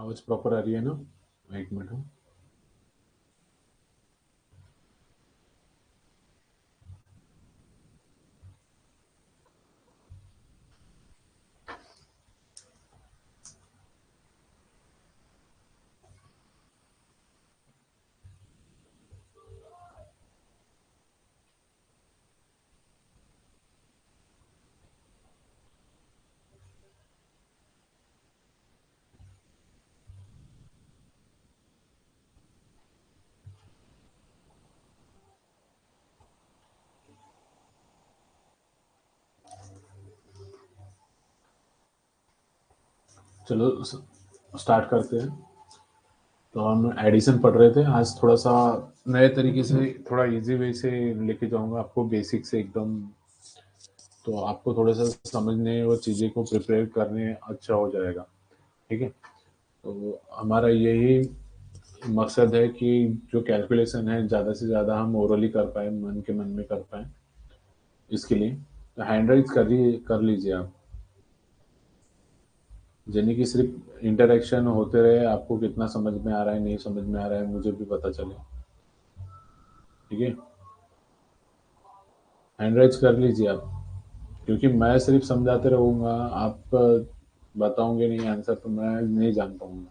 आवाज प्रॉपर आ रही है ना? एक मिनट हो। चलो स्टार्ट करते हैं। तो हम एडिशन पढ़ रहे थे। आज थोड़ा सा नए तरीके से, थोड़ा इजी वे से लेके जाऊंगा आपको, बेसिक से एकदम। तो आपको थोड़ा सा समझने और चीज़ें को प्रिपेयर करने अच्छा हो जाएगा। ठीक है। तो हमारा यही मकसद है कि जो कैलकुलेशन है ज़्यादा से ज़्यादा हम ओरली कर पाए, मन के मन में कर पाए। इसके लिए तो हैंड राइज कर लीजिए आप। यानी कि सिर्फ इंटरेक्शन होते रहे, आपको कितना समझ में आ रहा है नहीं समझ में आ रहा है मुझे भी पता चले। ठीक है। हैंड राइज कर लीजिए आप, क्योंकि मैं सिर्फ समझाते रहूँगा, आप बताओगे नहीं आंसर तो मैं नहीं जान पाऊंगा।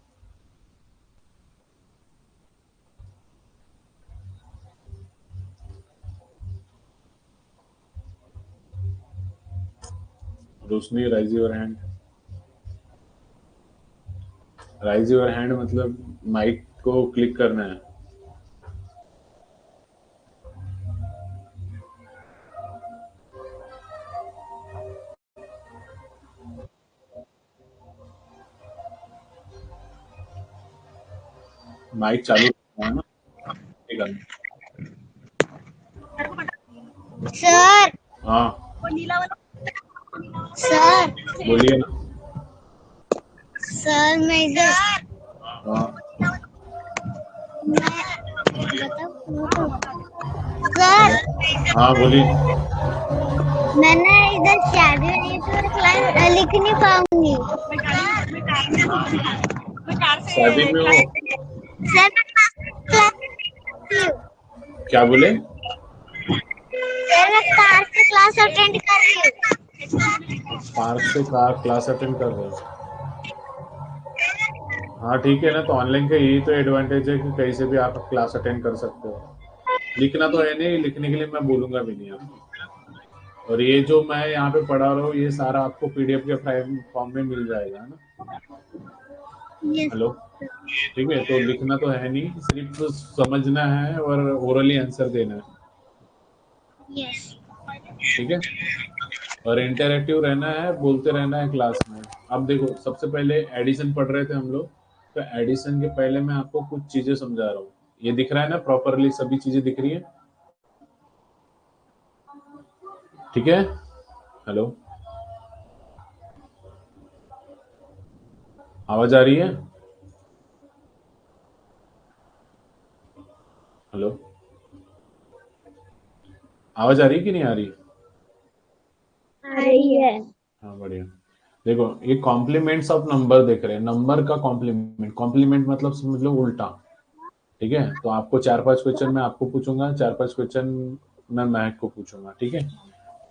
Roshni, raise your hand. Raise your hand मतलब माइक को क्लिक करना है। माइक चालू रखना है ना? ठीक है। सर हाँ सर बोलिए ना। सर मैं इधर हाँ सर हाँ बोलिए। मैंने इधर शैडो नेटवर्क लाइन लिख नहीं पाऊंगी। शादी में हो? सर क्या बोले? मैं कार से क्लास अटेंड कर रही हूँ। पार्क से क्लास अटेंड कर रहे हो? हाँ ठीक है ना। तो ऑनलाइन का यही तो एडवांटेज है कि कहीं से भी आप क्लास अटेंड कर सकते हो। लिखना तो है नहीं, लिखने के लिए मैं बोलूंगा भी नहीं आपको। और ये जो मैं यहाँ पे पढ़ा रहा हूँ ये सारा आपको पीडीएफ के फॉर्म में मिल जाएगा, है ना? Yes hello. ठीक है। तो लिखना तो है नहीं, सिर्फ समझना है और ओरली आंसर देना है। यस ठीक है। और इंटरेक्टिव रहना है, बोलते रहना है क्लास में। अब देखो, सबसे पहले एडिशन पढ़ रहे थे हम लोग। तो एडिशन के पहले मैं आपको कुछ चीजें समझा रहा हूँ। ये दिख रहा है ना? प्रॉपरली सभी चीजें दिख रही है? ठीक है। हेलो, आवाज आ रही है? हेलो, आवाज आ रही है कि नहीं आ रही? आ रही है। हाँ बढ़िया। देखो, ये कॉम्प्लीमेंट्स ऑफ नंबर देख रहे हैं। नंबर का कॉम्प्लीमेंट, कॉम्प्लीमेंट मतलब समझ लो उल्टा। ठीक है। तो आपको 4-5 क्वेश्चन मैं आपको पूछूंगा, 4-5 क्वेश्चन मैं महक को पूछूंगा। ठीक है।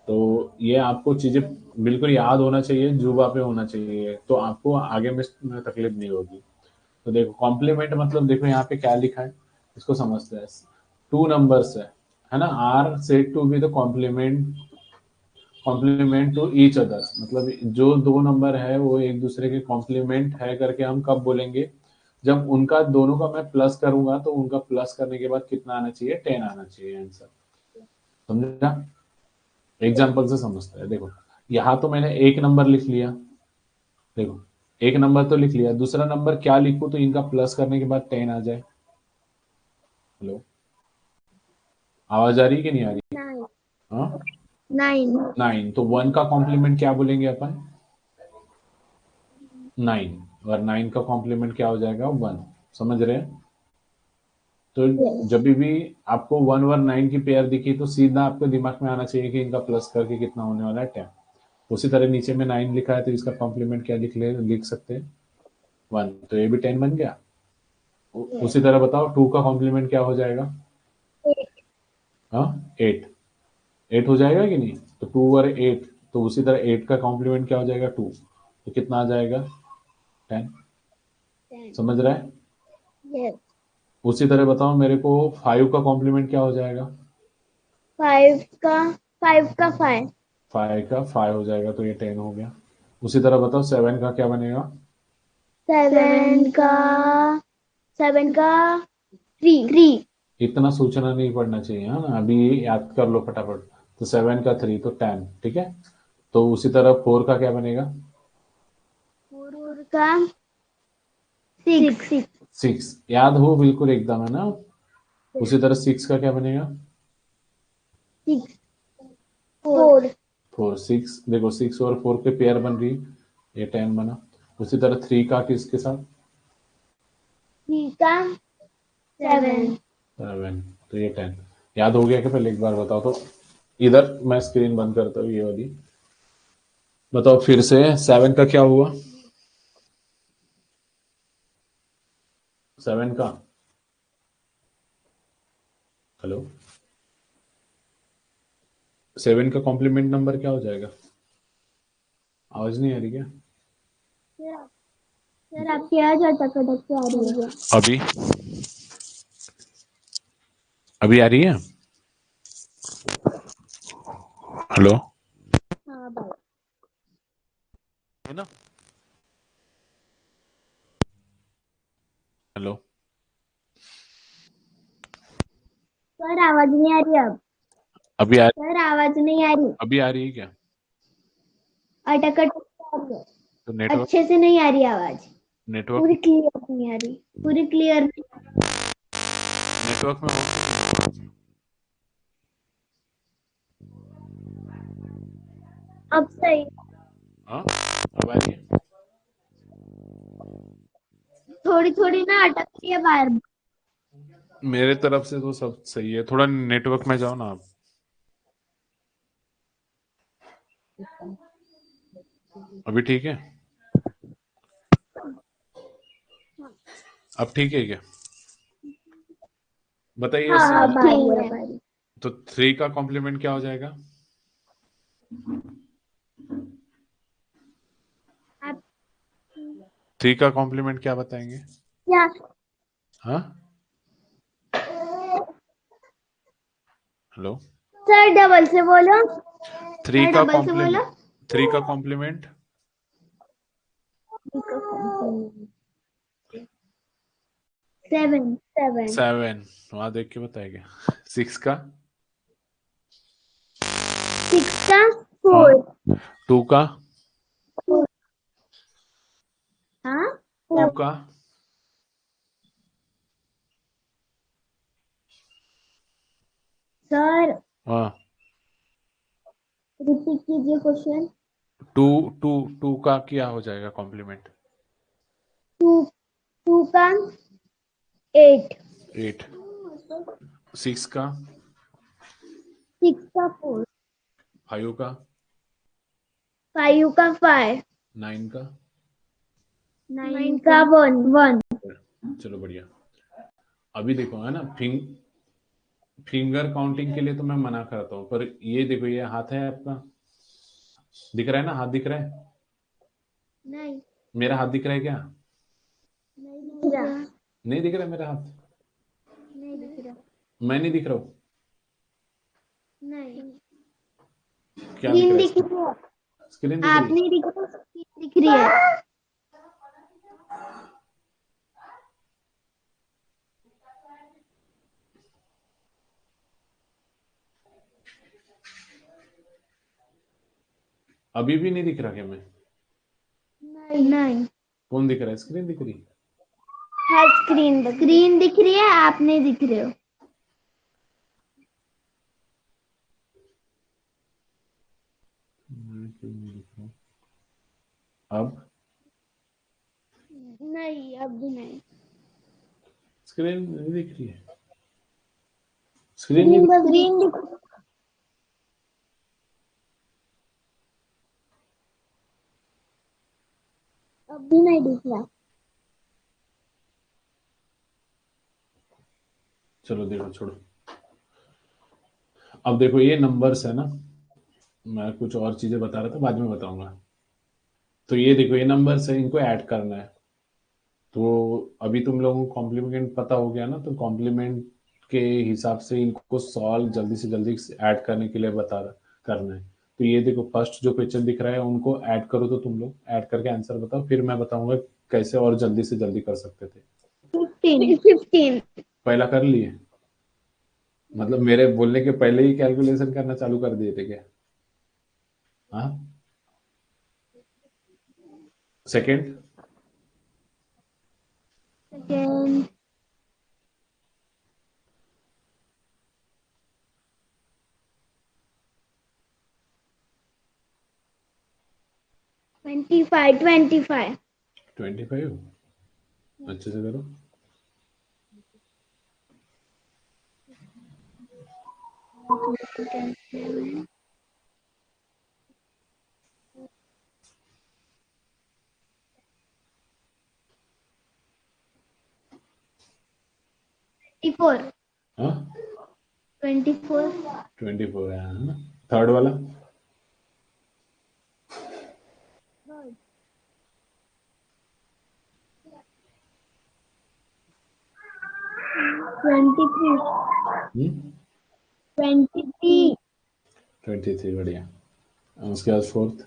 तो ये आपको चीजें बिल्कुल याद होना चाहिए, जुबा पे होना चाहिए, तो आपको आगे में तकलीफ नहीं होगी। तो देखो, कॉम्प्लीमेंट मतलब देखो यहाँ पे क्या लिखा है, इसको समझते हैं। टू नंबर्स है ना? Are said to be the complement to each other. मतलब जो दो नंबर है वो एक दूसरे के कॉम्प्लीमेंट है करके हम कब बोलेंगे? जब उनका दोनों का मैं प्लस करूंगा तो उनका प्लस करने के बाद कितना आना चाहिए? 10 आना चाहिए आंसर। समझा? एग्जाम्पल से समझते हैं। देखो, यहाँ तो मैंने एक नंबर लिख लिया। देखो, एक नंबर तो लिख लिया, दूसरा नंबर क्या लिखूं तो इनका प्लस करने के बाद 10 आ जाए? हेलो, आवाज आ रही है कि नहीं आ रही? हाँ, 9 9। तो 1 का कॉम्प्लीमेंट क्या बोलेंगे अपन? 9। और 9 का कॉम्प्लीमेंट क्या हो जाएगा? 1। समझ रहे हैं? तो जब भी आपको 1 और 9 की पेयर दिखी तो सीधा आपके दिमाग में आना चाहिए कि इनका प्लस करके कितना होने वाला है? 10। उसी तरह नीचे में 9 लिखा है तो इसका कॉम्प्लीमेंट क्या लिख सकते हैं? 1, तो ये भी 10 बन गया। उसी तरह बताओ 2 का कॉम्प्लीमेंट क्या हो जाएगा? 8। 8 हो जाएगा कि नहीं? तो 2 और 8, तो उसी तरह 8 का कॉम्प्लीमेंट क्या हो जाएगा? 2, तो कितना आ जाएगा? 10। समझ रहा है? Yes. उसी तरह बताओ मेरे को 5 का कॉम्प्लीमेंट क्या हो जाएगा? 5 का 5 5 का 5 हो जाएगा, तो ये 10 हो गया। उसी तरह बताओ 7 का क्या बनेगा? 7 का 3 इतना सोचना नहीं पड़ना चाहिए, है ना? अभी ये याद कर लो फटाफट। तो 7 का 3 तो 10, ठीक है। तो उसी तरह 4 का क्या बनेगा? 4 का 6 6, याद हो बिल्कुल एकदम, है ना? उसी तरह 6 का क्या बनेगा? 4 4, 6, देखो 6 और 4 के पेयर बन रही, ये 10 बना। उसी तरह 3 का किसके साथ? 3 का 7 7, तो ये 10। याद हो गया कि पहले एक बार बताओ तो। इधर मैं स्क्रीन बंद करता हूँ, ये वाली बताओ फिर से। 7 का क्या हुआ? 7 का, हेलो, 7 का कॉम्प्लीमेंट नंबर क्या हो जाएगा? आवाज नहीं आ रही क्या? सर आपकी आवाज अटक अटक के आ रही है। अभी अभी आ रही है? हेलो, हाँ भाई। है ना? हेलो, सर आवाज नहीं आ रही अब। अभी आ सर आवाज नहीं आ रही, अभी आ रही है क्या? अटक अटक के आ रही है। तो नेटवर्क अच्छे से नहीं आ रही आवाज, नेटवर्क पूरी क्लियर नहीं आ रही, पूरी क्लियर नहीं। नेटवर्क में अब सही। हाँ, अब आ रही है? थोड़ी थोड़ी ना अटक रही है बार। मेरे तरफ से तो सब सही है, थोड़ा नेटवर्क में जाओ ना आप। अभी ठीक है? अब ठीक है क्या? बताइए हाँ हाँ सर। ठीक है। तो 3 का कॉम्प्लीमेंट क्या हो जाएगा? आप 3 का कॉम्प्लीमेंट क्या बताएंगे? क्या? हाँ, हेलो, सर डबल से बोलो, 3 सर का डबल से बोलो। कॉम्प्लीमेंट 3 का कॉम्प्लीमेंट 7 7, वहां देख के बताएगा। 6 का 6 का हाँ, 4 2 का हाँ 2 का सर हाँ, रिपीट कीजिए क्वेश्चन। 2 2 2 का क्या हो जाएगा कॉम्प्लीमेंट? 2 का 8 8, 6 का 6 का 4 5 का 5 का 5 9 का 9 का 1 चलो बढ़िया। अभी देखो, है ना, फिंगर काउंटिंग के लिए तो मैं मना करता हूँ, पर ये देखो, ये हाथ है आपका, दिख रहा है ना? हाथ दिख रहा है? नहीं मेरा हाथ दिख रहा है क्या? नहीं दिख रहा, नहीं दिख रहा है मेरा हाथ? नहीं दिख रहा, मैं नहीं दिख रहा हूँ? नहीं क्या दिख स्क्रीन रहा है? दिख रही है, स्क्रीन दिख आप रही है? नहीं दिख रहे, स्क्रीन दिख रही है। अभी भी नहीं दिख रहा क्या मैं? नहीं कौन दिख रहा है? स्क्रीन दिख रही है? है, स्क्रीन दिख रही है, आप नहीं दिख रहे हो। मैं क्यों नहीं दिख रहा हूँ? अब नहीं अब भी नहीं, स्क्रीन नहीं दिख रही है? स्क्रीन नहीं दिख स्क्रीन दिख, अब भी नहीं दिख रहा। चलो देखो, छोड़ो। अब देखो ये नंबर्स है ना, मैं कुछ और चीजें बता रहा था, बाद में बताऊंगा। तो ये देखो ये नंबर्स है, इनको ऐड करना है। तो अभी तुम लोगों को कॉम्प्लीमेंट पता हो गया ना, तो कॉम्प्लीमेंट के हिसाब से इनको सॉल्व जल्दी से जल्दी ऐड करने के लिए करना है। तो ये देखो फर्स्ट जो क्वेश्चन दिख रहा है उनको ऐड करो, तो तुम लोग ऐड करके आंसर बताओ, फिर मैं बताऊंगा कैसे और जल्दी से जल्दी कर सकते थे। 15 पहला कर लिए, मतलब मेरे बोलने के पहले ही कैलकुलेशन करना चालू कर दिए थे क्या? हाँ। सेकंड। सेकेंड 25 25 अच्छे से करो। 24 हाँ 24 24 है ना। थर्ड वाला 23 23 23 बढ़िया। उसके बाद फोर्थ।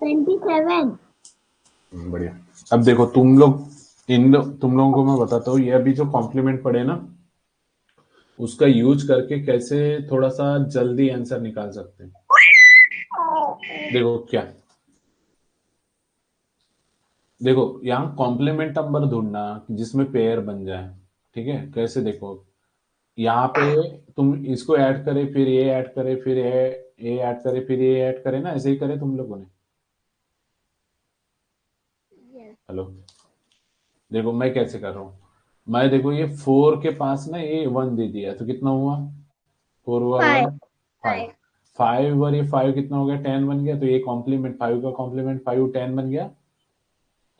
27 बढ़िया। अब देखो तुम लोगों को मैं बताता हूँ, ये अभी जो कॉम्प्लीमेंट पढ़े ना, उसका यूज करके कैसे थोड़ा सा जल्दी आंसर निकाल सकते हैं। देखो क्या, देखो यहाँ कॉम्प्लीमेंट नंबर ढूंढना जिसमें पेयर बन जाए। ठीक है, कैसे देखो, यहाँ पे तुम इसको ऐड करे, फिर ये ऐड करे, फिर ये ऐड करे, फिर ये ऐड करे ना, ऐसे ही करे तुम लोगों ने। हेलो, देखो मैं कैसे कर रहा हूँ। मैं देखो ये 4 के पास ना ये 1 दे दिया, तो कितना हुआ? 4 हुआ 1, 5। 5 और ये 5 कितना हो गया? 10 बन गया। तो ये कॉम्प्लीमेंट 5 का कॉम्प्लीमेंट 5 10 बन गया।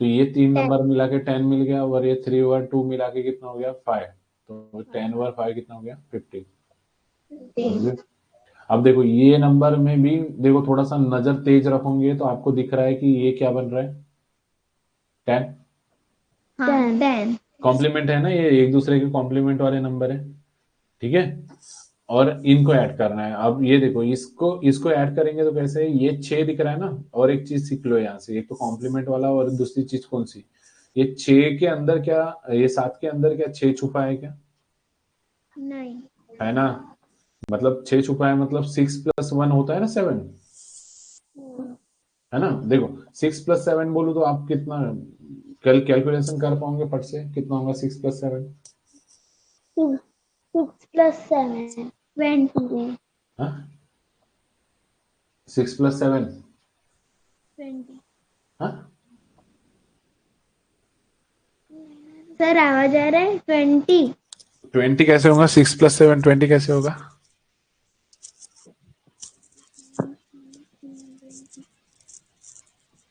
तो ये 3 नंबर मिला के 10 मिल गया, और ये 3 और 2 मिला के कितना हो गया? 5। तो 10 और 5 कितना हो गया? 15। समझे? अब देखो ये नंबर में भी देखो, थोड़ा सा नजर तेज रखोगे तो आपको दिख रहा है कि ये क्या बन रहा है? 10 10 कॉम्प्लीमेंट है ना, ये एक दूसरे के कॉम्प्लीमेंट वाले नंबर है। ठीक है, और इनको ऐड करना है। अब ये देखो, इसको इसको ऐड करेंगे तो कैसे? ये 6 दिख रहा है ना, और एक चीज सीख लो यहाँ से, एक तो कॉम्प्लीमेंट वाला, और दूसरी चीज कौन सी? ये 6 के अंदर क्या, ये 7 के अंदर क्या 6 छुपा है क्या? नहीं है ना, मतलब 6 छुपा है, मतलब 6 + 1 होता है ना 7। है ना, देखो 6 + 7 बोलूं तो आप कितना कल कैलकुलेशन कर पाओगे फट से? कितना होगा 6 + 7? 6 + 7 20 हाँ 6 + 7। 20 हाँ सर आवाज आ रहा है 20 20 कैसे होगा? 6 + 7 20 कैसे होगा?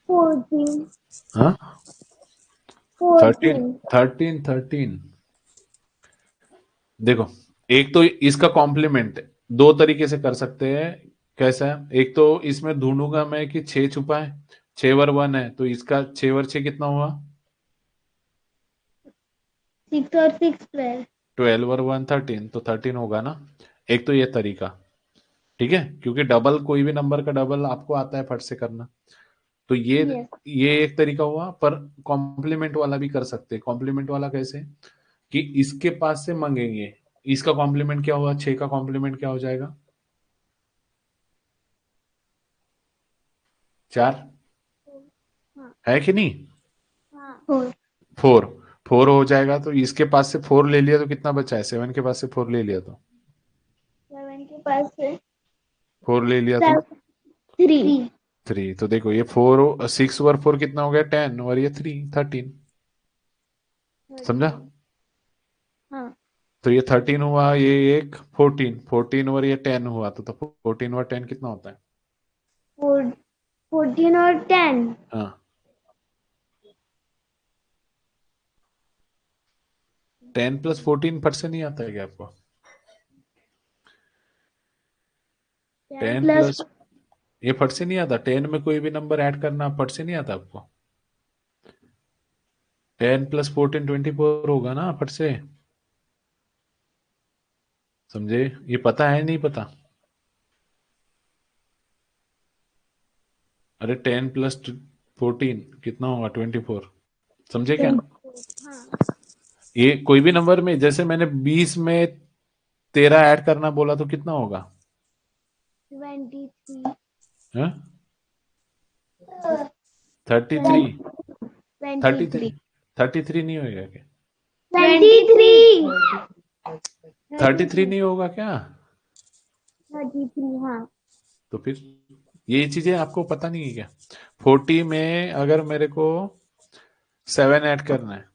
14 हाँ 13 14 13 13। देखो एक तो इसका कॉम्प्लीमेंट दो तरीके से कर सकते हैं। कैसा है? एक तो इसमें ढूंढूंगा मैं कि 6 छुपा है, 6 और 1 है, तो इसका 6 और 6 कितना हुआ? 6 और 6 12 12 और 1 13, तो 13 होगा ना। एक तो ये तरीका, ठीक है, क्योंकि डबल कोई भी नंबर का डबल आपको आता है फट से करना। तो ये एक तरीका हुआ, पर कॉम्प्लीमेंट वाला भी कर सकते हैं। कॉम्प्लीमेंट वाला कैसे? कि इसके पास से मांगेंगे। इसका कॉम्प्लीमेंट क्या हुआ? 6 का कॉम्प्लीमेंट क्या हो जाएगा? 4 है कि नहीं? 4 4 4 हो जाएगा, तो इसके पास से 4 ले लिया तो कितना बचा है? 7 के पास से 4 ले लिया तो पास है 4 ले लिया तो 3। 3। तो देखो ये 6 और 4 कितना हो गया 10 और ये 3 13। समझा? हाँ तो ये 13 हुआ, ये एक 14 14 और ये 10 हुआ तो 14 और 10 कितना होता है? 14 और 10 हाँ 10 + 14 % नहीं आता है क्या आपको? 10 प्लस प्लस ये फट से नहीं आता। 10 में कोई भी नंबर ऐड करना फट से नहीं आता आपको। 10 + 14 24 होगा ना फट से। समझे? ये पता है नहीं पता? अरे 10 + 14 कितना होगा 24। समझे क्या? हाँ ये कोई भी नंबर में, जैसे मैंने 20 में 13 ऐड करना बोला तो कितना होगा? 23 हाँ 33 33 23 33 नहीं होगा क्या? 23 33 नहीं होगा क्या? 33 हाँ तो फिर ये चीजें आपको पता नहीं है क्या? 40 में अगर मेरे को 7 ऐड करना है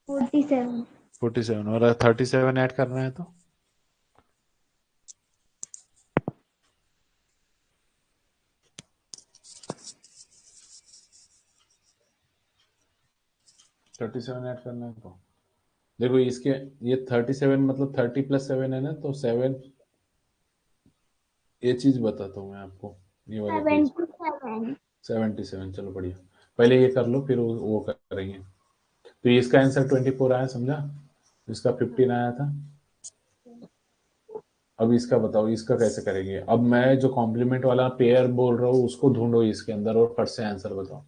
47 47 और 37 ऐड करना है तो 37 ऐड करना है तो देखो इसके ये 37 मतलब 30 + 7 है ना, तो 7 ये चीज बताता हूँ मैं आपको। ये वाली चीज 77 77। चलो बढ़िया, पहले ये कर लो फिर वो करेंगे। तो इसका आंसर 24 आया, समझा? इसका 15 आया था। अब इसका बताओ इसका कैसे करेंगे। अब मैं जो कॉम्प्लीमेंट वाला पेयर बोल रहा हूँ उसको ढूंढो इसके अंदर और फट से आंसर बताओ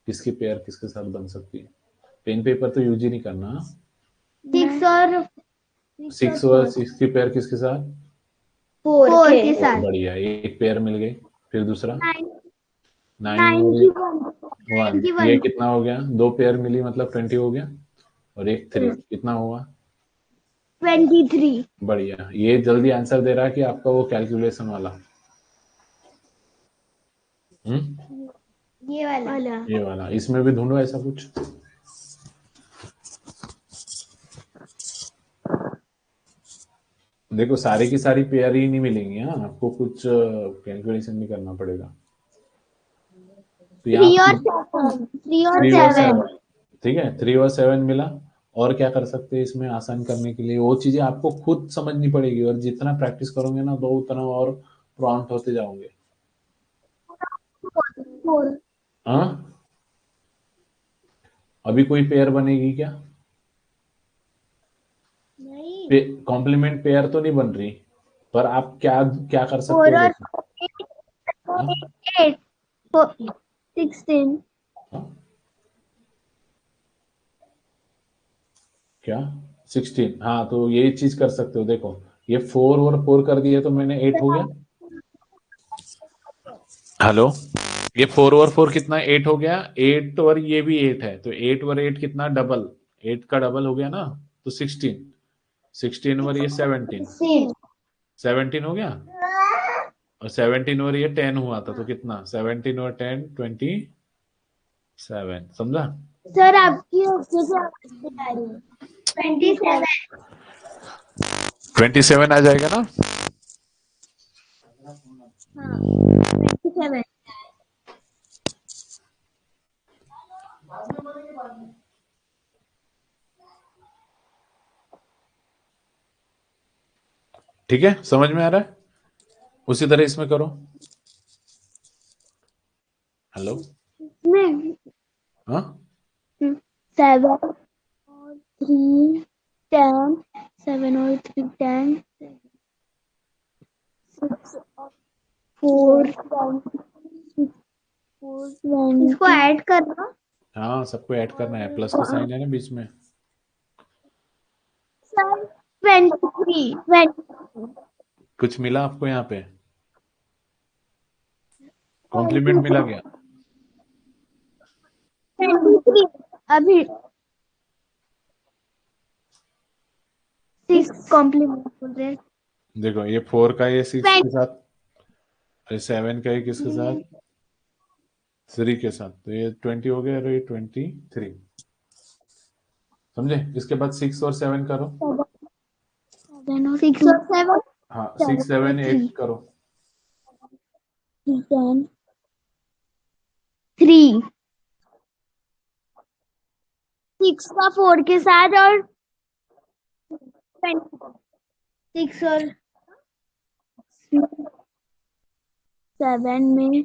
किसकी पेयर किसके साथ बन सकती है। पेन पेपर तो यूज ही नहीं करना। 6 और 6 और 6 की पेयर किसके साथ? 4 के साथ बढ़िया, एक पेयर मिल गई। फिर दूसरा 9 9 और की 1, की ये 1 कितना हो गया? 2 पेयर मिली मतलब 20 हो गया। और एक 3 कितना हुआ? 23 बढ़िया, ये जल्दी आंसर दे रहा है कि आपका वो कैलकुलेशन वाला। ये वाला ये वाला इसमें भी ढूंढो ऐसा कुछ। देखो सारी की सारी पेयर ही नहीं मिलेंगी, हाँ आपको कुछ कैलकुलेशन भी करना पड़ेगा। तो यहाँ 3 और 7 3 और 3 और 7 7, ठीक है 3 और 7 मिला। और क्या कर सकते हैं इसमें आसान करने के लिए? वो चीजें आपको खुद समझनी पड़ेगी और जितना प्रैक्टिस करोगे ना तो उतना और प्रॉम्प्ट होते जाओगे। 4 हाँ अभी कोई पेयर बनेगी क्या? नहीं कॉम्प्लीमेंट पेयर तो नहीं बन रही, पर आप क्या क्या कर सकते 4 हो और देखो। हाँ? 8 16 हाँ? क्या 16? हाँ तो यही चीज कर सकते हो। देखो ये 4 और 4 कर दिए तो मैंने 8 हो गया। हेलो, ये 4 और 4 कितना? 8 हो गया। 8 और ये भी 8 है तो 8 और 8 कितना? डबल। 8 का डबल हो गया ना, तो 16। 16 और ये 17। 17 हो गया। और 17 और ये 10 हुआ था तो कितना? 17 और 10 27। समझा? सर आपकी मुझे आवाज नहीं आ रही है 27 27 आ जाएगा ना? हाँ 27 ठीक है, समझ में आ रहा है? उसी तरह इसमें करो। हेलो। में हाँ 7 और 3 10 7 और 3 10 6 और 4 इसको ऐड करना हाँ सबको ऐड करना है, प्लस का साइन है ना बीच में। सर 23 कुछ मिला आपको यहाँ पे? कॉम्प्लीमेंट मिला क्या? 23 अभी 6 कॉम्प्लीमेंट बोल रहे हैं। देखो ये 4 का ये 6 के साथ, ये 7 का ये किसके साथ, 3 के साथ, तो ये 20 हो गया और ये 23। समझे? इसके बाद 6 और 7 करो। 6 और 7 हाँ 6 7 8 करो। 3 6 का 4 के साथ और 6 और 7 में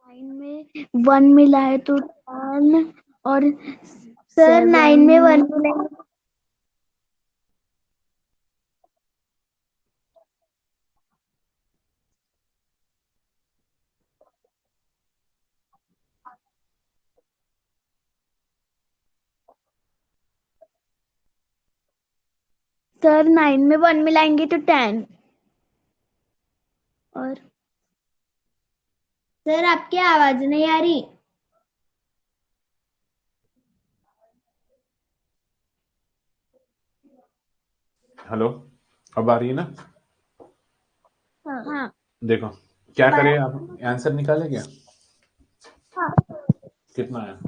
9 में 1 मिला है तो 10 और सर 9 में 1 मिला है। सर 9 में 1 मिलाएंगे तो 10 और सर आपकी आवाज नहीं आ रही। हेलो, अब आ रही है ना? हाँ देखो क्या करें, आप आंसर निकाले क्या? कितना है?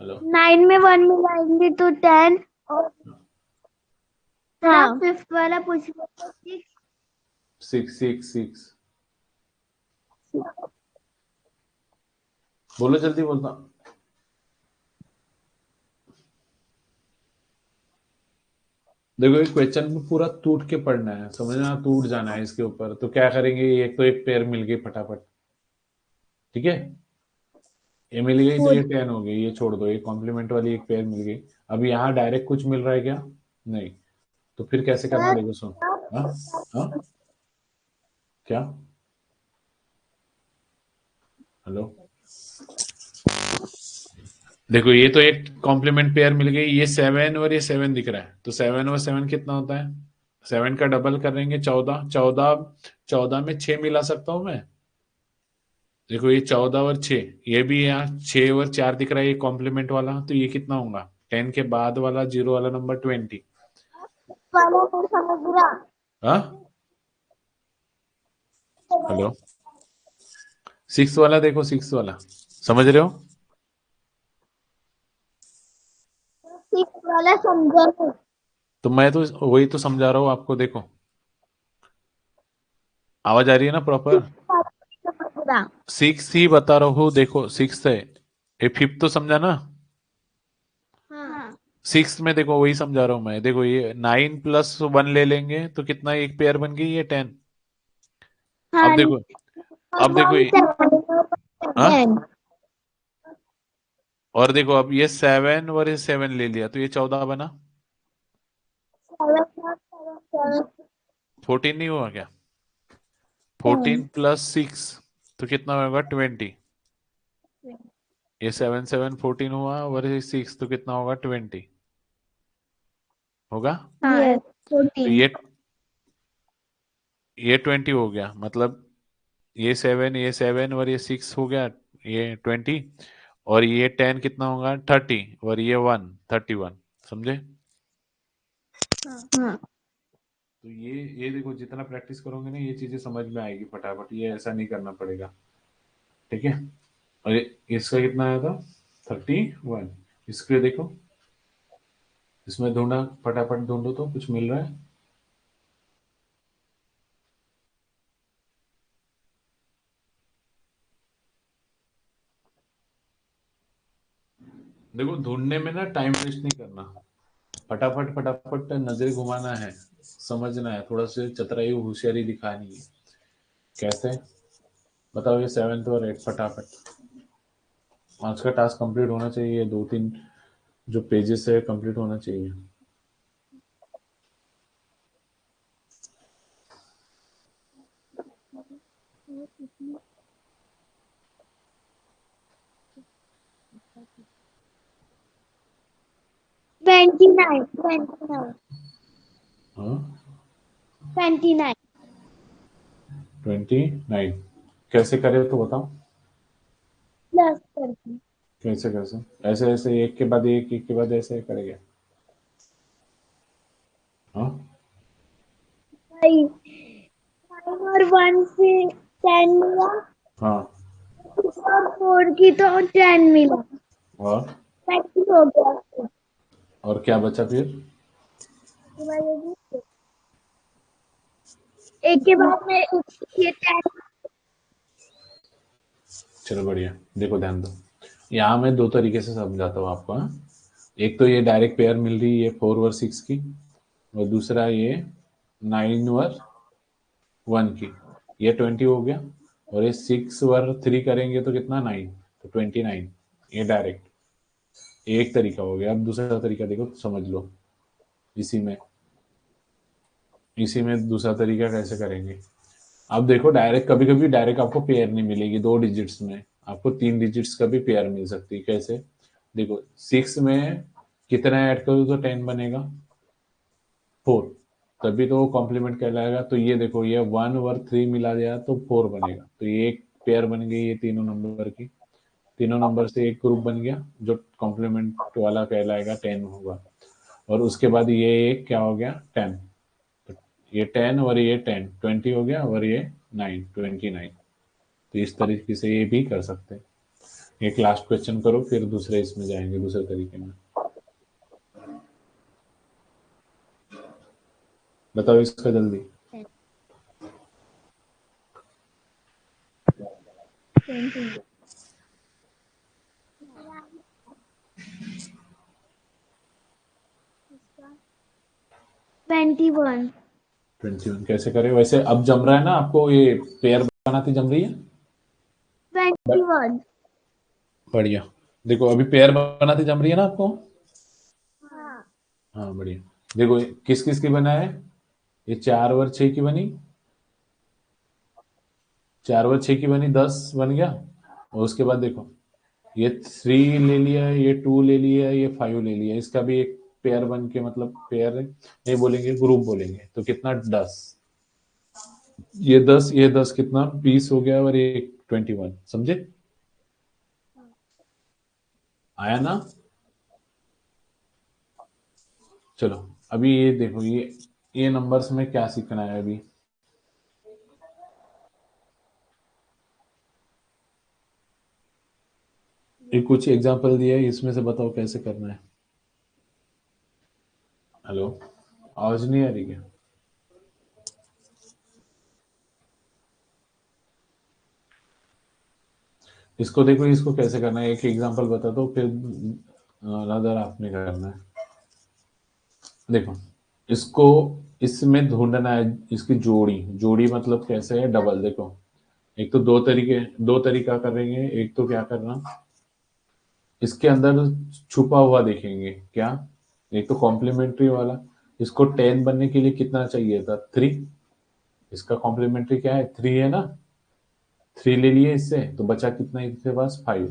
हेलो, 9 में 1 मिलाएंगे तो 10 और हाँ फिफ्थ वाला पूछ रहे थे 6 6 6। बोलो जल्दी, बोलता। देखो एक क्वेश्चन में पूरा टूट के पढ़ना है, समझना, टूट जाना है इसके ऊपर। तो क्या करेंगे, एक तो एक पेयर मिल गई फटाफट, ठीक है, ये मिल गई तो ये 10 हो गई, ये छोड़ दो, ये कॉम्प्लीमेंट वाली एक पेयर मिल गई। अब यहाँ डायरेक्ट कुछ मिल रहा है क्या? नहीं। तो फिर कैसे करना, देखो सुन। हाँ हाँ, क्या? हेलो, देखो ये तो एक कॉम्प्लीमेंट पेयर मिल गई, ये 7 और ये 7 दिख रहा है, तो 7 और 7 कितना होता है? 7 का डबल करेंगे 14, 14, 14 में 6 मिला सकता हूं मैं। देखो ये 14 और 6, ये भी यहाँ 6 और 4 दिख रहा है, ये कॉम्प्लीमेंट वाला, तो ये कितना होगा? 10 के बाद वाला जीरो वाला नंबर 20। वाला नहीं समझ रहा। हाँ, हेलो, 6 वाला देखो, 6 वाला समझ रहे हो? 6 वाला समझा नहीं। तो मैं तो वही तो समझा रहा हूँ आपको, देखो आवाज आ रही है ना प्रॉपर? समझ रहा। 6 ही बता रहा हूँ, देखो 6 है, ये फिफ्थ तो समझा ना? हाँ 6 में देखो वही समझा रहा हूँ मैं, देखो ये 9 प्लस 1 ले लेंगे तो कितना, एक पेयर बन गई ये 10। अब हाँ देखो, अब देखो ये, हाँ, 7 और देखो अब ये 7 और ये 7 ले लिया तो ये 14 बना। 14 नहीं हुआ क्या? 14 प्लस 6 तो कितना होगा? 20। ये 7 7 14 हुआ और ये 6 तो कितना होगा? 20 होगा। हाँ तो 14 ये 20 हो गया, मतलब ये 7 और ये 6 हो गया, ये 20, और ये 10 कितना होगा? 30, और ये 1 31। समझे? हाँ तो ये देखो, जितना प्रैक्टिस करोगे ना ये चीजें समझ में आएगी फटाफट, ये ऐसा नहीं करना पड़ेगा, ठीक है। और इसका कितना आया था? 31। इसके देखो, इसमें ढूंढा, फटाफट ढूंढो तो कुछ मिल रहा है? देखो ढूंढने में ना टाइम वेस्ट नहीं करना, फटाफट फटाफट नजरें घुमाना है, समझना है, थोड़ा सा चतुराई होशियारी दिखानी है। कैसे? बताओ, ये 7 और 8 फटाफट। आज का टास्क कंप्लीट होना चाहिए, 2 3 जो पेजेस है कंप्लीट होना चाहिए। ट्वेंटी नाइन 29 हाँ 29 29 कैसे करे तो बताओ। प्लस करके कैसे कैसे ऐसे ऐसे एक के बाद एक के बाद ऐसे करेंगे? हाँ, 5 और 1 से 10 मिला, हाँ, 6 और 4 की तो 10 मिला, और 20 हो गया। और क्या बचा फिर? एक के बाद में ये 10। चलो बढ़िया, देखो ध्यान दो, यहाँ मैं दो तरीके से समझाता हूँ आपको। हाँ? एक तो ये डायरेक्ट पेयर मिल रही है 4 और 6 की, और दूसरा ये 9 और 1 की। ये 20 हो गया, और ये 6 और 3 करेंगे तो कितना, 9, तो 29। ये डायरेक्ट एक तरीका हो गया। अब दूसरा तरीका देखो, समझ लो। इसी में इसी में दूसरा तरीका कैसे करेंगे। अब देखो, डायरेक्ट कभी कभी डायरेक्ट आपको पेयर नहीं मिलेगी 2 डिजिट्स में, आपको 3 डिजिट्स का भी पेयर मिल सकती है। कैसे? देखो, 6 में कितना ऐड करो तो 10 बनेगा, 4, तभी तो वो कॉम्प्लीमेंट कहलाएगा। तो ये देखो, ये 1 और 3 मिला दिया तो 4 बनेगा, तो ये एक पेयर बन गई ये तीनों नंबर की। तीनों नंबर से एक ग्रुप बन गया जो कॉम्प्लीमेंट वाला कहलाएगा, 10 होगा। और उसके बाद ये एक क्या हो गया, 10। तो ये 10 और ये 10, 20 हो गया, और ये 9, 29। तो इस तरीके से ये भी कर सकते हैं। एक लास्ट क्वेश्चन करो, फिर दूसरे इसमें जाएंगे, दूसरे तरीके में। बताओ इसका जल्दी। 21। 21 कैसे करें? वैसे अब जम रहा है ना आपको, ये पेयर बनाती जम रही है। 21। बढ़िया, देखो अभी पेयर बनाती जम रही है ना आपको। हाँ। हाँ बढ़िया। देखो किस किस की बना है, ये 4 और 6 की बनी, 4 और 6 की बनी, 10 बन गया। और उसके बाद देखो, ये 3 ले लिया, ये 2 ले लिया, ये 5 ले लिया, इसका भी एक पेयर बन के, मतलब पेयर नहीं बोलेंगे, ग्रुप बोलेंगे, तो कितना, 10। ये दस कितना, 20 हो गया, और ये 21, समझे? आया ना? चलो, अभी ये देखो, ये नंबर्स में क्या सीखना है अभी। ये कुछ एग्जांपल दिया है, इसमें से बताओ कैसे करना है। हेलो, आवाज नहीं आ रही क्या? इसको देखो, इसको कैसे करना है, एक एग्जांपल बता दो, फिर अनदर आपने करना है। देखो, इसको इसमें ढूंढना है, इसकी जोड़ी। जोड़ी मतलब कैसे है, डबल। देखो, एक तो दो तरीका करेंगे। एक तो क्या करना, इसके अंदर छुपा हुआ देखेंगे क्या। एक तो कॉम्प्लीमेंट्री वाला, इसको 10 बनने के लिए कितना चाहिए था, 3। इसका कॉम्प्लीमेंट्री क्या है, 3 है ना। 3 ले लिए इससे, तो बचा कितना इसके पास, 5।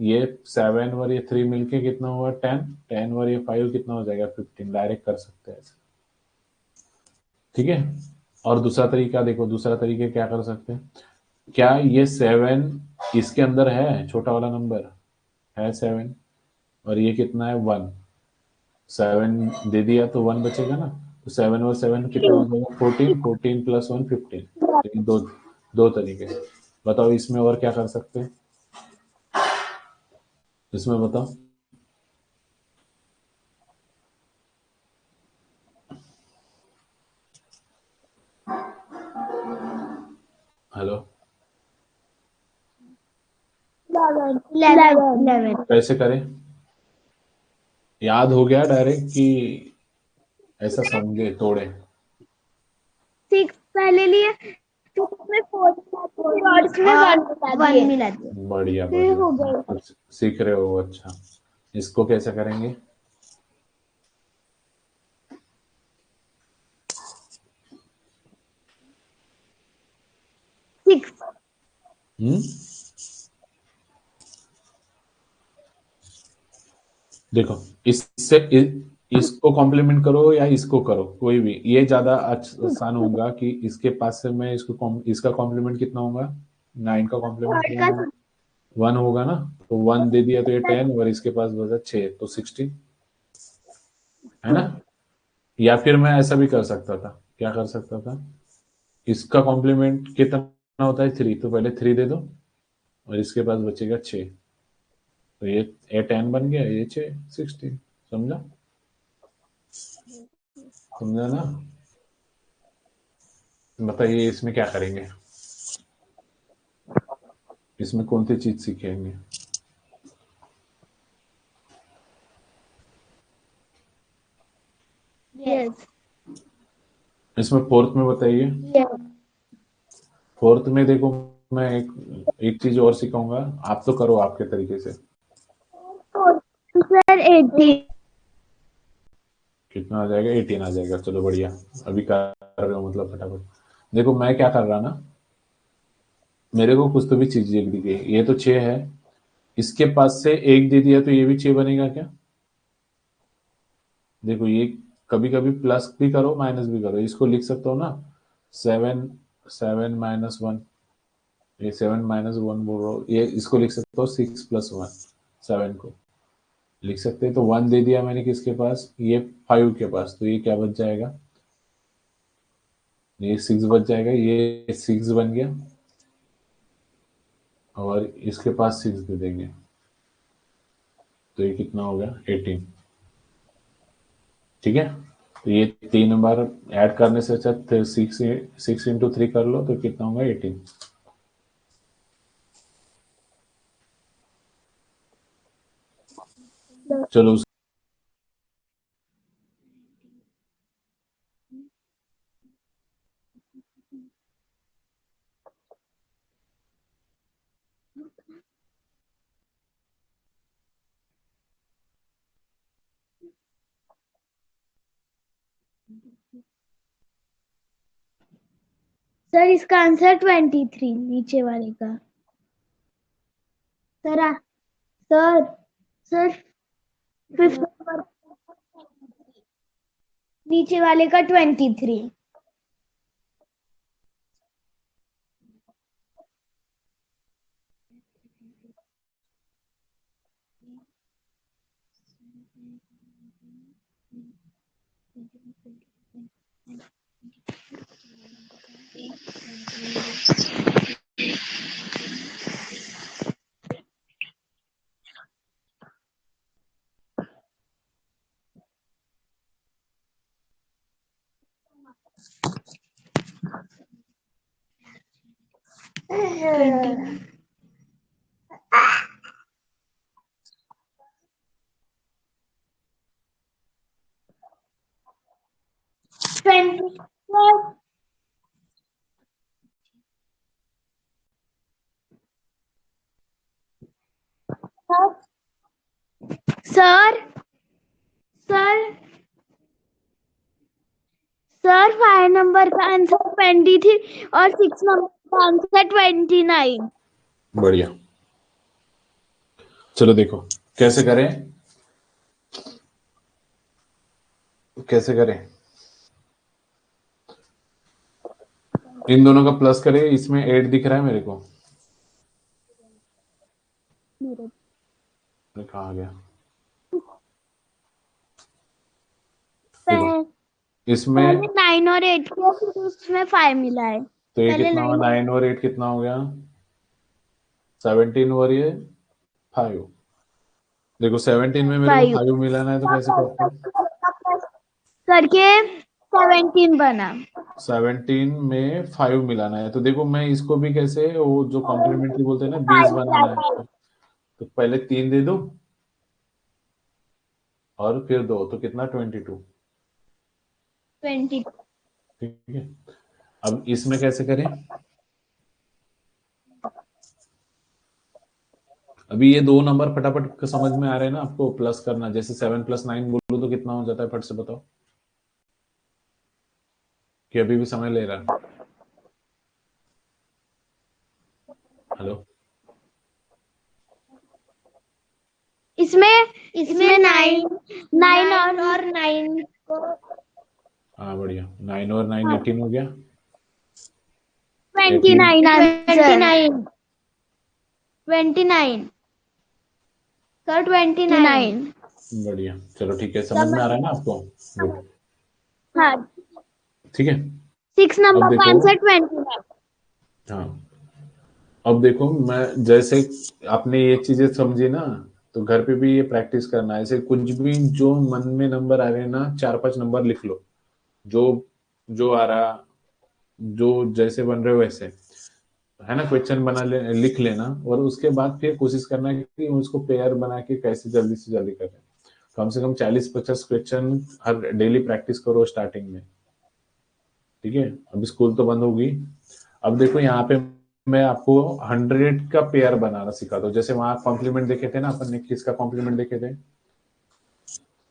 ये 7 और ये 3 मिलके कितना हुआ, 10। 10 और ये 5 कितना हो जाएगा, 15। डायरेक्ट कर सकते हैं ऐसे, ठीक है। और दूसरा तरीका देखो, दूसरा तरीका क्या कर सकते हैं। क्या ये 7 इसके अंदर है, छोटा वाला नंबर है 7, और ये कितना है, 1। 7 दे दिया तो 1 बचेगा ना। तो 7 और 7 कितना हो जाएगा, 14। 14 प्लस 1, 15। ये दो दो तरीके से। बताओ इसमें और क्या कर सकते हैं, इसमें बताओ। हेलो, 11। कैसे करें? याद हो गया डायरेक्ट कि ऐसा समझे, तोड़े? 6 पहले लिए, फिर उसमें 4 और इसमें 1 मिला दिया, बढ़िया फिर बढ़िया, हो गया। कुछ सीख रहे हो, अच्छा। इसको कैसे करेंगे? 6। हम्म, देखो, इसको कॉम्प्लीमेंट करो या इसको करो, कोई भी, ये ज्यादा आसान होगा कि इसके पास से मैं इसका कॉम्प्लीमेंट कितना होगा, 9 का कॉम्प्लीमेंट थर्ड कितना का होगा, 1 होगा ना, तो 1 दे दिया तो ये 10 और इसके पास बचा 6 तो 16, है ना। या फिर मैं ऐसा भी कर सकता था, क्या कर सकता था, इसका कॉम्प्लीमेंट कितना होता है 3, तो पहले 3 दे दो और इसके पास बचेगा 6, तो ये 10 बन गया, ये 6 16। समझा, समझा ना। बताइए इसमें क्या करेंगे, इसमें कौन सी चीज सीखेंगे। यस। इसमें फोर्थ में बताइए। यस फोर्थ में देखो, मैं एक चीज और सिखाऊंगा, आप तो करो आपके तरीके से। सर 80। कितना आ जाएगा, 18 आ जाएगा, चलो बढ़िया। अभी कर रहे हो मतलब फटाफट। देखो मैं क्या कर रहा ना, मेरे को कुछ तो भी चीज दिख गई, ये तो 6 है, इसके पास से एक दे दिया तो ये भी 6 बनेगा क्या। देखो ये कभी कभी प्लस भी करो माइनस भी करो, इसको लिख सकते हो ना, 7 7 - 1, ये 7 - 1 बोल रहा हूँ, ये इसको लिख सकते हो 6 + 1, 7 को लिख सकते हैं। तो 1 दे दिया मैंने किसके पास, ये 5 के पास, तो ये क्या बच जाएगा, ये 6 बच जाएगा, ये 6 बन गया और इसके पास 6 दे देंगे, तो ये कितना हो गया 18। ठीक है, तो ये 3 बार ऐड करने से अच्छा 6 × 3 कर लो, तो कितना होगा 18। चलो सर इसका आंसर 23 नीचे वाले का। Sir sir sir fifth number नीचे वाले का 23। सर सर सर 5 नंबर का आंसर 23 और 6 नंबर का आंसर 29। बढ़िया, चलो देखो कैसे करें, कैसे करें, इन दोनों का प्लस करें, इसमें 8 दिख रहा है मेरे को, ये कहाँ आ गया, देखो इसमें, पहले 9 और 8 किया फिर उसमें 5 मिला है। तो ये पहले कितना हुआ 9 9 और 8 कितना हो गया 17 और ये 5। देखो 17 में मेरे को 5 5 मिलाना है, तो कैसे करते हैं, करके 17 बना। 17 में 5 मिलाना है, तो देखो मैं इसको भी कैसे, वो जो कॉम्प्लीमेंट्री बोलते हैं ना 20 बनाना है, तो पहले 3 दे दो और फिर 2, तो कितना 22। 20। ठीक है, अब इसमें कैसे करें, अभी ये 2 नंबर फटाफट समझ में आ रहे हैं ना आपको, प्लस करना, जैसे 7 + 9 बोलो तो कितना हो जाता है, फट से बताओ, कि अभी भी समय ले रहा है। हेलो, इसमें इसमें 9 और 9 को हाँ बढ़िया, 9 और 9 18 हो गया, 18 29 आंसर। 29 सर 29 बढ़िया, चलो ठीक है, समझ में आ रहा है ना आपको? गुड। हाँ ठीक है, 6 अब नंबर का देखो। आंसर 29 हाँ, अब देखो, मैं जैसे आपने ये चीजें समझी ना, तो घर पे भी ये प्रैक्टिस करना है। ऐसे कुछ भी जो मन में नंबर आ रहे हैं ना, 4-5 नंबर लिख लो। जो जो आ रहा, जो जैसे बन रहे हो वैसे, है ना, क्वेश्चन लिख लेना, और उसके बाद फिर कोशिश करना है कि उसको पेयर बना के कैसे जल्दी से जल्दी करें। कम से कम 40-50 क्वेश्चन हर डेली प्रैक्टिस करो स्टार्टिंग में। ठीक है, अभी स्कूल तो बंद होगी। अब देखो यहाँ पे मैं आपको 100 का पेयर बनाना सिखाता हूँ। जैसे वहां कॉम्प्लीमेंट देखे थे ना अपन ने, किसका कॉम्प्लीमेंट देखे थे?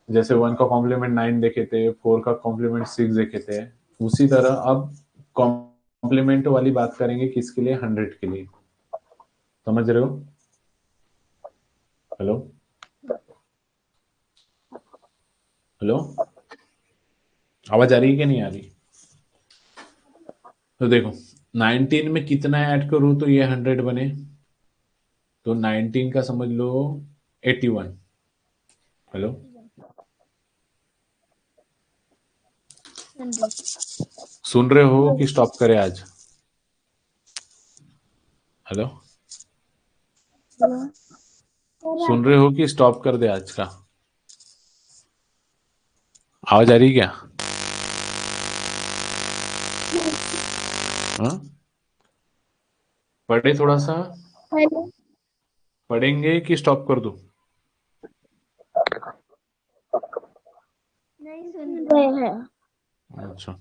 जैसे 1 का कॉम्प्लीमेंट 9 देखे थे, 4 का कॉम्प्लीमेंट 6 देखे थे। उसी तरह अब कॉम्प्लीमेंट वाली बात करेंगे, किसके लिए? 100 के लिए। समझ रहे हो? हेलो हेलो, आवाज आ रही है कि नहीं आ रही? तो देखो, 19 में कितना ऐड करूं तो ये 100 बने? तो 19 का समझ लो 81। हेलो, सुन रहे हो कि स्टॉप करें आज? हेलो, सुन रहे हो कि स्टॉप कर दे आज का? आवाज आ रही है क्या? हाँ, पढ़े थोड़ा सा? हेलो पढ़ेंगे कि स्टॉप कर दूं? नहीं सुन रहे हैं अच्छा,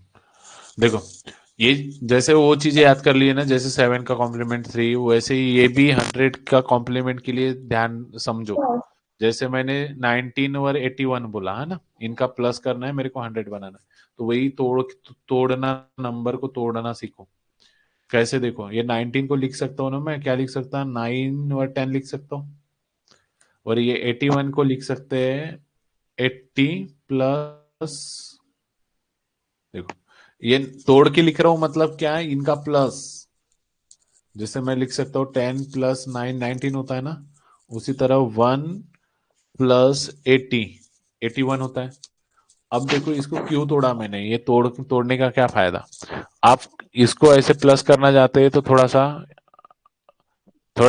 देखो, ये जैसे वो चीजें याद कर लिए ना, जैसे 7 का कॉम्प्लीमेंट 3, वैसे ही ये भी 100 का कॉम्प्लीमेंट के लिए ध्यान समझो। जैसे मैंने 19 और 81 बोला है ना, इनका प्लस करना है मेरे को, 100 बनाना है। तो वही तोड़ना, नंबर को तोड़ना सीखो। कैसे? देखो, ये 19 को लिख सकता हूँ ना मैं, क्या लिख सकता हूँ? 9 और 10 लिख सकता हूँ। और ये 81 को लिख सकते हैं 80 प्लस, देखो, ये तोड़ के लिख रहा हूं, मतलब क्या है? इनका प्लस। जैसे मैं लिख सकता हूँ 10 प्लस 9 19 होता है ना, उसी तरह 1 प्लस 80 81 होता है। अब देखो, इसको क्यों तोड़ा मैंने? ये तोड़ने का क्या फायदा? आप इसको ऐसे प्लस करना चाहते हैं तो थोड़ा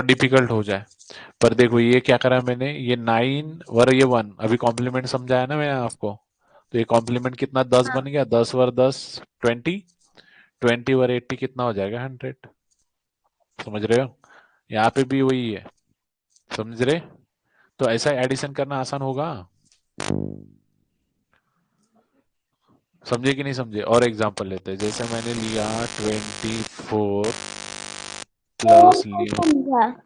डिफिकल्ट हो जाए। पर देखो, ये क्या करा मैंने, ये 9 और ये 1, अभी कॉम्प्लीमेंट समझाया ना मैंने आपको। तो ये कॉम्प्लीमेंट कितना? 10 बन गया। 10 वर 10 20, 20 वर 80 कितना हो जाएगा? 100। समझ रहे हो? यहाँ पे भी वही है। समझ रहे? तो ऐसा एडिशन करना आसान होगा। समझे कि नहीं समझे? और एग्जांपल लेते हैं। जैसे मैंने लिया 24 प्लस लिया, समझा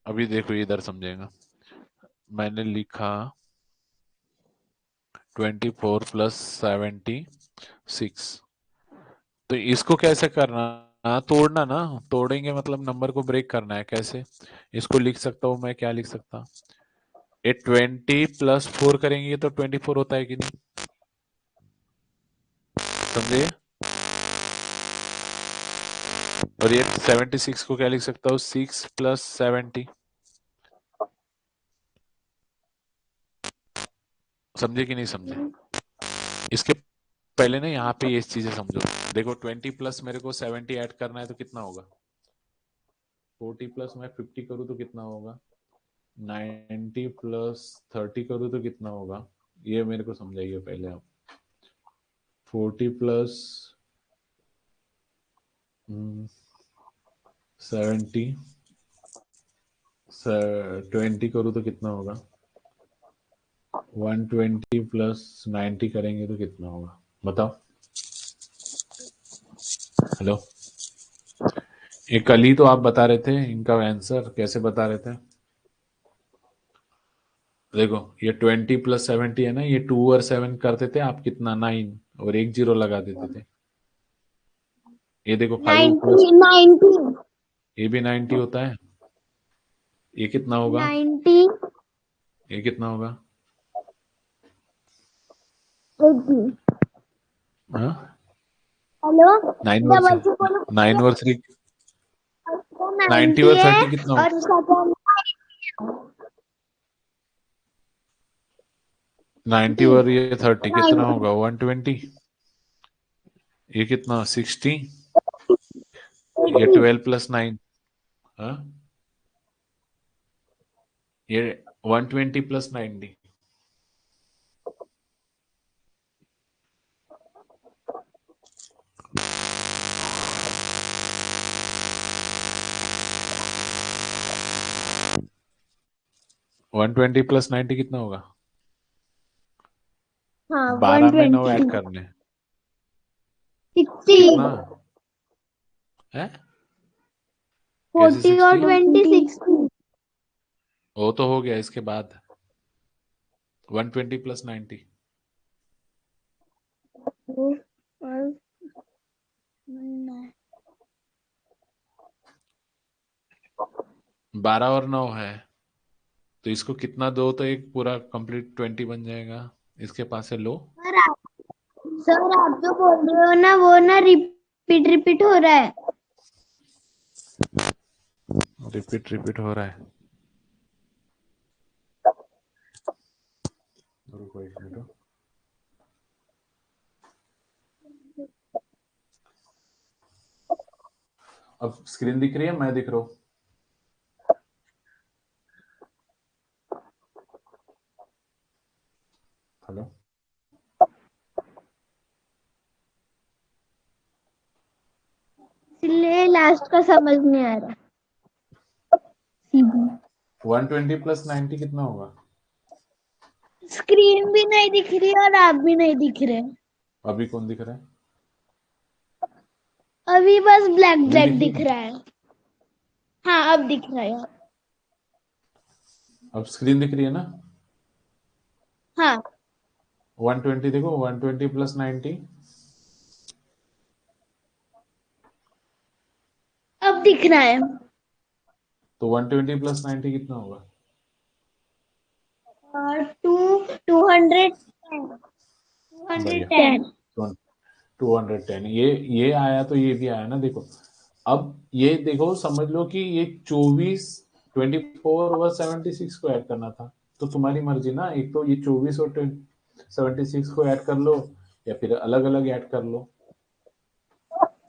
अभी देखो इधर समझेगा। मैंने लिखा 24 प्लस 76। तो इसको कैसे करना? तोड़ना ना। तोड़ेंगे मतलब नंबर को ब्रेक करना है। कैसे? इसको लिख सकता हूं मैं, क्या लिख सकता? ये 20 प्लस 4 करेंगे तो 24 होता है कि नहीं? समझे? और ये 76 को क्या लिख सकता हूँ? 6 प्लस 70। समझे कि नहीं समझे? इसके पहले ना यहाँ पे ये चीजें समझो। देखो, 20 प्लस मेरे को 70 ऐड करना है तो कितना होगा? 40 प्लस मैं 50 करूँ तो कितना होगा? 90 प्लस 30 करूँ तो कितना होगा? ये मेरे को समझाइए पहले आप। 40 प्लस 70, 20 करूँ तो कितना होगा? 120 प्लस 90 करेंगे तो कितना होगा? बताओ। हेलो, ये कल ही तो आप बता रहे थे इनका आंसर, कैसे बता रहे थे? देखो, ये 20 प्लस 70 है ना, ये 2 और 7 करते थे आप, कितना? 9, और एक जीरो लगा देते थे। ये देखो, 5 प्लस, 90 ये भी 90 होता है। ये कितना होगा? 90 ये कितना होगा? 80 हाँ, हेलो 9 और डबल से बोलो 9 और 3, 90 90 और है 30 कितना होगा? और सेकंड 90 और ये 30 कितना 90 होगा? 120। ये कितना? 60। ये 12 प्लस 9। हाँ, ये 120 प्लस 90। 120 प्लस 90 कितना होगा? हाँ 12 में 9 ऐड 120 करने। 60 कितना है? कैसे 40 और 60? 20 60 वो तो हो गया, इसके बाद 120 प्लस 90। और 12 और 9 है, तो इसको कितना दो तो एक पूरा कंप्लीट 20 बन जाएगा। इसके पास से लो। सर आप जो बोल रहे हो ना वो ना रिपीट रिपीट हो रहा है। रिपीट रिपीट हो रहा है। रुको एक मिनट। अब स्क्रीन दिख रही है, मैं दिख रहा हूँ? हेलो? इसलिए लास्ट का समझ नहीं आ रहा। 120 प्लस 90 कितना होगा? स्क्रीन भी नहीं दिख रही और आप भी नहीं दिख रहे। अभी कौन दिख रहा है? अभी बस ब्लैक अभी ब्लैक दिख रही दिख है? रहा है। हाँ अब दिख रहा है। अब स्क्रीन दिख रही है ना? हाँ 120 देखो, 120 प्लस 90। अब दिख रहा है। तो 120 प्लस 90 कितना होगा? और 210 बढ़िया। 210 210 ये आया तो ये भी आया ना, देखो। अब ये देखो, समझ लो कि ये 24, 24 और 76 को ऐड करना था। तो तुम्हारी मर्जी ना, एक तो ये 24 और 76 को ऐड कर लो, या फिर अलग अलग ऐड कर लो।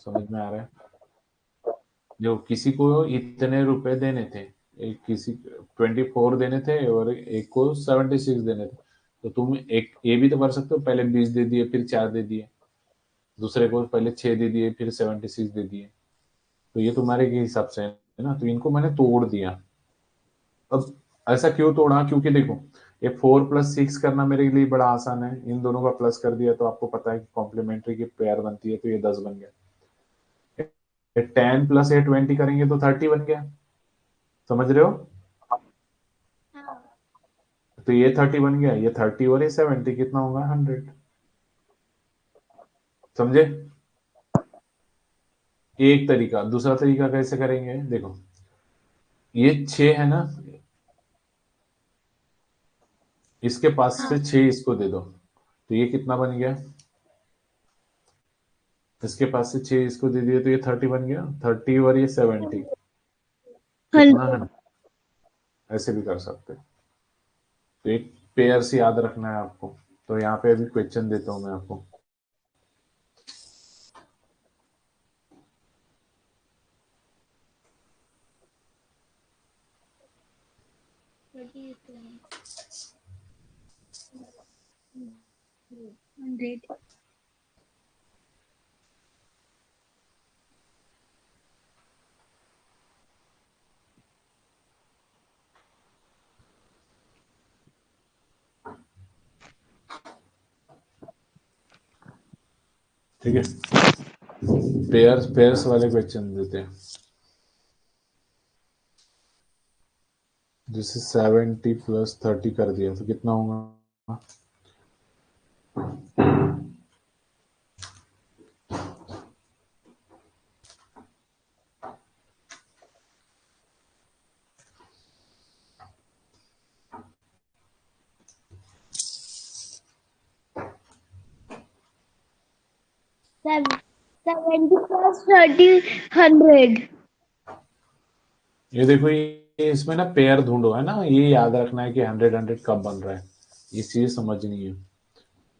समझ में आ रहा है? जो किसी को इतने रुपए देने थे, एक किसी 24 देने थे और एक को 76 देने थे, तो तुम एक ये भी तो कर सकते हो, पहले 20 दे दिए फिर 4 दे दिए, दूसरे को पहले 6 दे दिए फिर 76 दे दिए। तो ये तुम्हारे के हिसाब से है ना, तो इनको मैंने तोड़ दिया। अब ऐसा क्यों तोड़ा? क्योंकि देखो, ये 4 प्लस 6 करना मेरे लिए बड़ा आसान है, इन दोनों का प्लस कर दिया तो आपको पता है कि कॉम्प्लीमेंट्री की पेयर बनती है, तो ये 10 बन गया। 10 प्लस ये 20 करेंगे तो 30 बन गया। समझ रहे हो? तो ये 30 बन गया, ये 30 और ये 70 कितना होगा? 100। समझे? एक तरीका। दूसरा तरीका कैसे करेंगे, देखो, ये 6 है ना, इसके पास से 6 इसको दे दो, तो ये कितना बन गया? इसके पास से 6 इसको दे दिया तो ये 30 बन गया। 30 और ये 70 कितना है? ऐसे भी कर सकते हैं। तो एक पेयर से याद रखना है आपको। तो यहाँ पे अभी क्वेश्चन देता हूँ मैं आपको। ठीक है, पेयर्स पेयर्स वाले क्वेश्चन देते हैं। जैसे 70 प्लस 30 कर दिया तो कितना होगा? सेवेंटी प्लस 30 100 ये देखो, ये इसमें ना पेयर ढूंढो है ना, ये याद रखना है कि 100 कब बन रहा है, ये चीज समझनी है।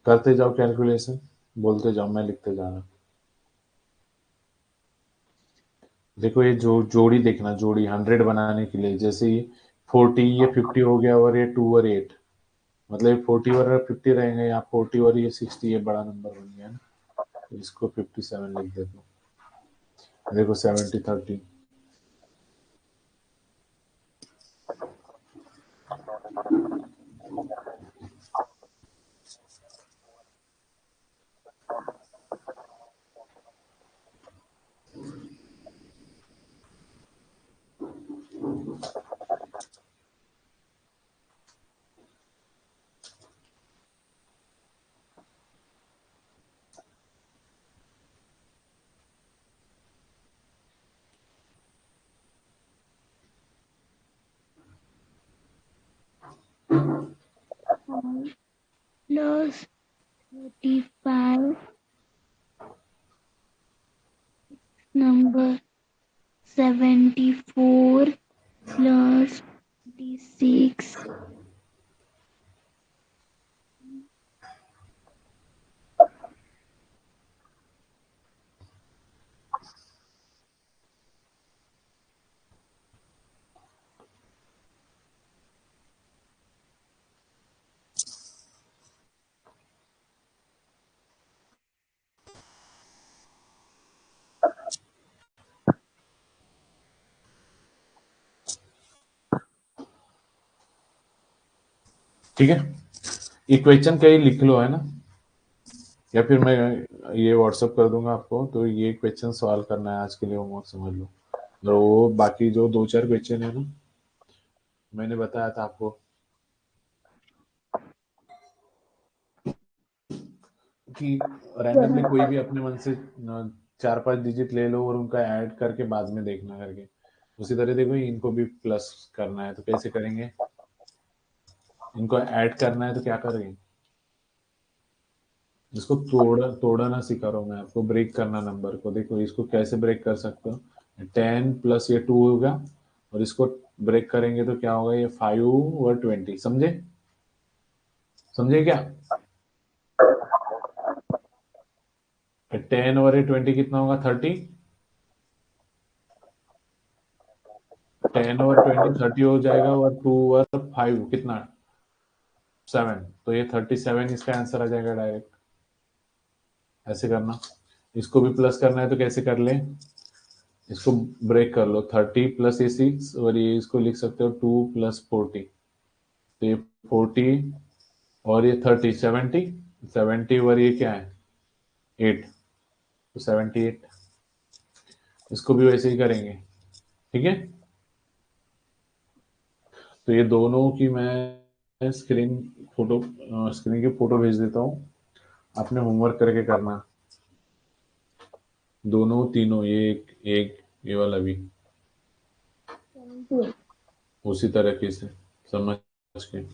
करते जाओ कैलकुलेशन, बोलते जाओ, मैं लिखते जा रहा। देखो ये जो जोड़ी देखना, जोड़ी 100 बनाने के लिए, जैसे ये 40 ये 50 हो गया, और ये 2 और 8, मतलब ये 40 और 50 रहेंगे, यहाँ 40 और ये 60, ये बड़ा नंबर बन गया ना, तो इसको 57 लिख देते हो। देखो 70 30, plus 35 number 74 plus 26 ठीक है। इक्वेशन कहीं लिख लो है ना, या फिर मैं ये व्हाट्सअप कर दूंगा आपको, तो ये क्वेश्चन सॉल्व करना है आज के लिए, होमवर्क समझ लो। और वो बाकी जो 2 4 क्वेश्चन है ना, मैंने बताया था आपको कि रैंडमली कोई भी अपने मन से 4 5 डिजिट ले लो और उनका ऐड करके बाद में देखना करके। उसी तरह देखो इनको भी प्लस करना है, तो कैसे करेंगे, इनको ऐड करना है तो क्या करेंगे, इसको तोड़ना सिखा रहा हूँ मैं आपको, ब्रेक करना नंबर को। देखो इसको कैसे ब्रेक कर सकते हो, 10 प्लस ये 2 होगा, और इसको ब्रेक करेंगे तो क्या होगा, ये 5 और 20, समझे, समझे क्या। 10 और ये 20 कितना होगा, 30। 10 और 20 30 हो जाएगा, और 2 और 5 कितना, 7, तो ये 37 इसका आंसर आ जाएगा डायरेक्ट। ऐसे करना, इसको भी प्लस करना है तो कैसे कर ले, इसको ब्रेक कर लो, 30 प्लस ये 6, और ये इसको लिख सकते हो 2 प्लस 40, तो ये 40 और ये 30, 70, 70 और ये क्या है 8, तो 78। इसको भी वैसे ही करेंगे, ठीक है। तो ये दोनों की मैं स्क्रीन की फोटो भेज देता हूँ, आपने होमवर्क करके करना, दोनों तीनों, ये एक एक ये वाला भी 78 उसी तरीके से समझ के।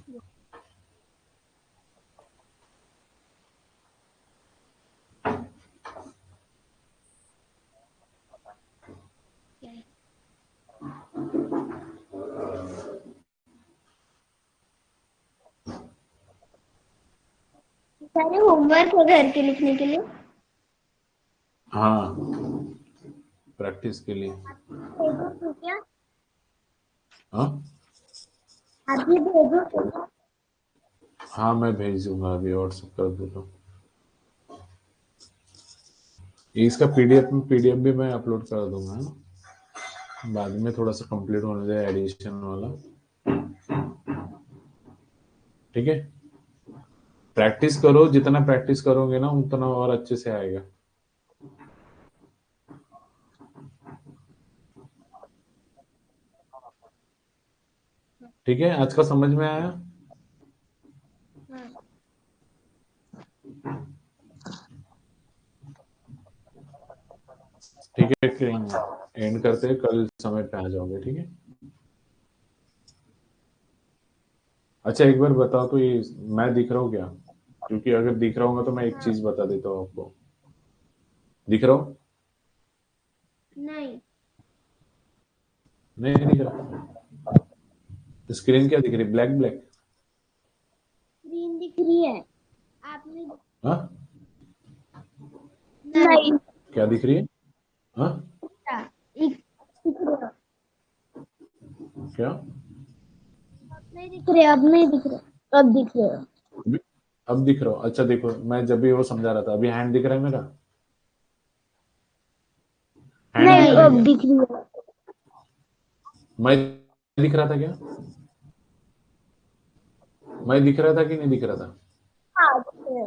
सारे होमवर्क है घर के लिखने के लिए। हाँ, प्रैक्टिस के लिए। भेजो तो क्या, हाँ अभी भेजो तो क्या? हाँ, मैं भेज दूंगा, अभी व्हाट्सएप कर दूंगा। इसका पीडीएफ भी मैं अपलोड कर दूंगा ना, बाद में थोड़ा सा कंप्लीट होने दे एडिशन वाला, ठीक है। प्रैक्टिस करो, जितना प्रैक्टिस करोगे ना उतना और अच्छे से आएगा। ठीक है, आज का समझ में आया। हाँ। ठीक है, एंड करते हैं, कल समय पे आ जाओगे, ठीक है। अच्छा एक बार बताओ तो, ये मैं दिख रहा हूँ क्या, क्योंकि अगर दिख रहा हूँ तो मैं एक हाँ। चीज बता देता हूँ आपको, दिख रहा हूँ। नहीं। नहीं दिख रहा। स्क्रीन क्या दिख रही, ब्लैक ब्लैक? स्क्रीन दिख रही है, आपने हाँ, नहीं क्या दिख रही है? हाँ, एक दिख रहा, क्या? अब नहीं दिख रहे, अब नहीं दिख रहे, अब दिख रहे हो। अभी- अब दिख रहा हो? अच्छा देखो, मैं जब भी वो समझा रहा था, अभी हैंड दिख रहा है मेरा? हैंड दिख नहीं रहा है अब क्या? दिख रही है। मैं दिख रहा था क्या? मैं दिख रहा था कि नहीं दिख रहा था? हाँ दिख रहे हो,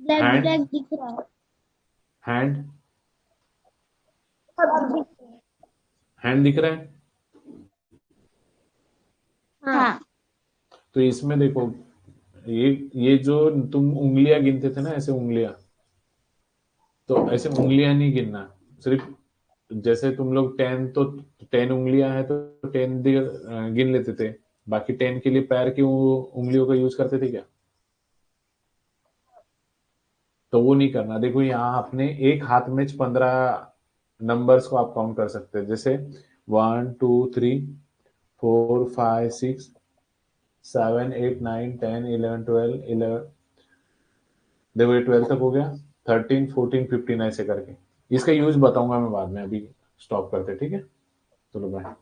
ब्लैक हैंड, ब्लैक दिख रहा है, हैंड, अब दिख रहा है। हैंड दिख रहा है। हाँ तो इसमें देखो, ये जो तुम उंगलियां गिनते थे ना, ऐसे उंगलियां, तो ऐसे उंगलियां नहीं गिनना। सिर्फ जैसे तुम लोग 10, तो 10 उंगलियां हैं तो 10 गिन लेते थे। बाकी 10 के लिए पैर की उंगलियों का यूज करते थे क्या? तो वो नहीं करना। देखो यहाँ अपने एक हाथ में 15 नंबर्स को आप काउंट कर सकते हैं। जैसे 1 2 3 4 5 6 7 8 9 10 11 12 11। देखो ये 12 तक हो गया, 13 14 15 ऐसे करके। इसका यूज बताऊंगा मैं बाद में, अभी स्टॉप करते, ठीक है? चलो बाय।